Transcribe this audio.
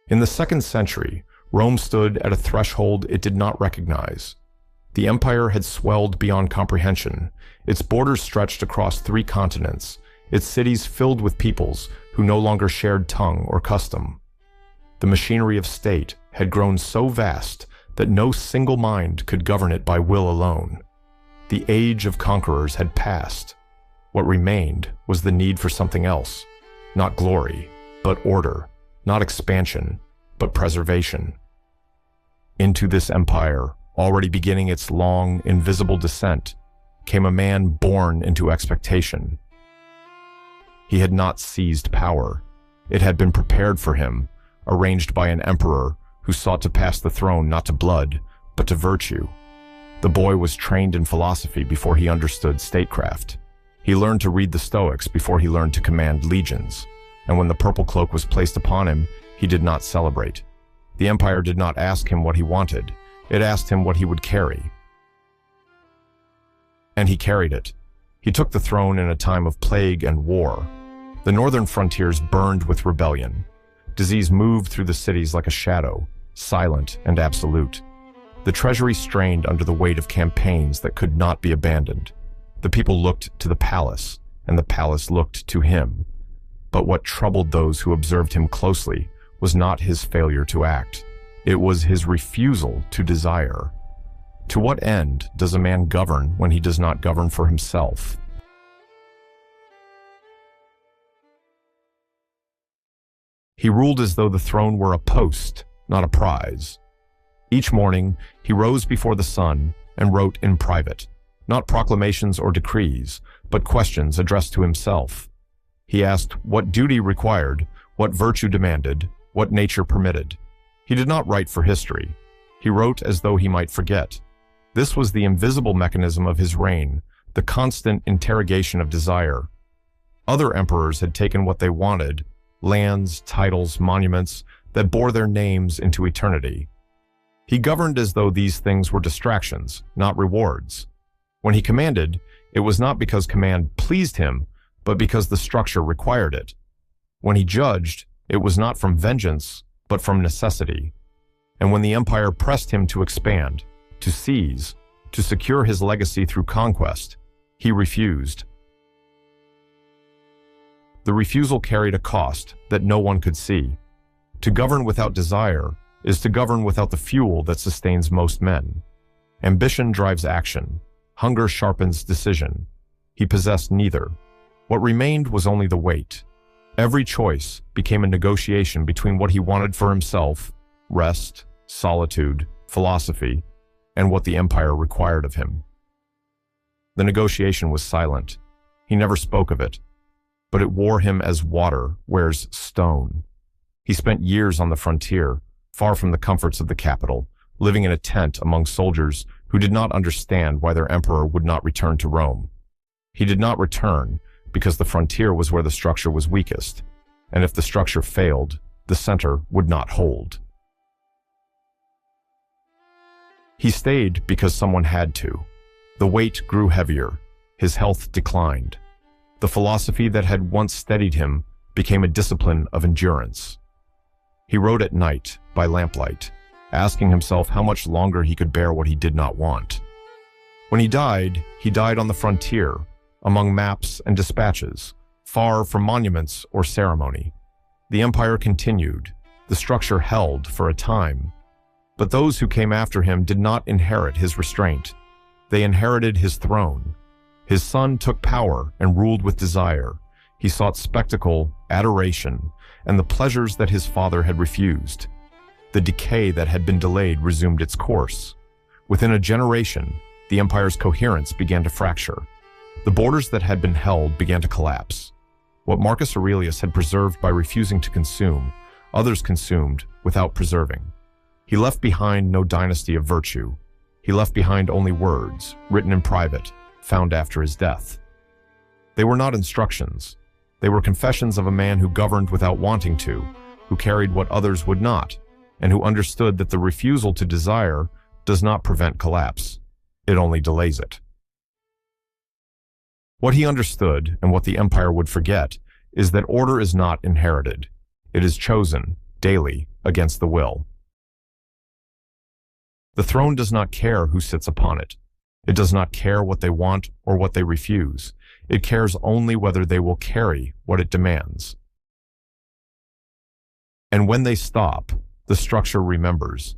In the 2nd century, Rome stood at a threshold it did not recognize. The empire had swelled beyond comprehension. Its borders stretched across 3 continents, its cities filled with peoples who no longer shared tongue or custom. The machinery of state had grown so vast that no single mind could govern it by will alone. The age of conquerors had passed. What remained was the need for something else, not glory, but order, not expansion, but preservation. Into this empire, already beginning its long, invisible descent, came a man born into expectation. He had not seized power. It had been prepared for him, arranged by an emperor who sought to pass the throne not to blood, but to virtue. The boy was trained in philosophy before he understood statecraft. He learned to read the Stoics before he learned to command legions, and when the purple cloak was placed upon him, he did not celebrate. The empire did not ask him what he wanted, it asked him what he would carry. And he carried it. He took the throne in a time of plague and war. The northern frontiers burned with rebellion. Disease moved through the cities like a shadow, silent and absolute. The treasury strained under the weight of campaigns that could not be abandoned. The people looked to the palace, and the palace looked to him. But what troubled those who observed him closely was not his failure to act. It was his refusal to desire. To what end does a man govern when he does not govern for himself? He ruled as though the throne were a post, not a prize. Each morning, he rose before the sun and wrote in private, not proclamations or decrees, but questions addressed to himself. He asked what duty required, what virtue demanded, what nature permitted. He did not write for history. He wrote as though he might forget. This was the invisible mechanism of his reign, the constant interrogation of desire. Other emperors had taken what they wanted, lands, titles, monuments, that bore their names into eternity. He governed as though these things were distractions, not rewards. When he commanded, it was not because command pleased him, but because the structure required it. When he judged, it was not from vengeance, but from necessity. And when the empire pressed him to expand, to seize, to secure his legacy through conquest, he refused. The refusal carried a cost that no one could see. To govern without desire is to govern without the fuel that sustains most men. Ambition drives action. Hunger sharpens decision. He possessed neither. What remained was only the weight. Every choice became a negotiation between what he wanted for himself, rest, solitude, philosophy, and what the empire required of him. The negotiation was silent. He never spoke of it, but it wore him as water wears stone. He spent years on the frontier, far from the comforts of the capital, living in a tent among soldiers who did not understand why their emperor would not return to Rome. He did not return because the frontier was where the structure was weakest, and if the structure failed, the center would not hold. He stayed because someone had to. The weight grew heavier. His health declined. The philosophy that had once steadied him became a discipline of endurance. He wrote at night, by lamplight, asking himself how much longer he could bear what he did not want. When he died on the frontier, among maps and dispatches, far from monuments or ceremony. The empire continued. The structure held for a time. But those who came after him did not inherit his restraint. They inherited his throne. His son took power and ruled with desire. He sought spectacle, adoration, and the pleasures that his father had refused. The decay that had been delayed resumed its course. Within a generation, the empire's coherence began to fracture. The borders that had been held began to collapse. What Marcus Aurelius had preserved by refusing to consume, others consumed without preserving. He left behind no dynasty of virtue. He left behind only words, written in private, found after his death. They were not instructions. They were confessions of a man who governed without wanting to, who carried what others would not, and who understood that the refusal to desire does not prevent collapse. It only delays it. What he understood, and what the empire would forget, is that order is not inherited. It is chosen, daily, against the will. The throne does not care who sits upon it. It does not care what they want or what they refuse. It cares only whether they will carry what it demands. And when they stop, the structure remembers.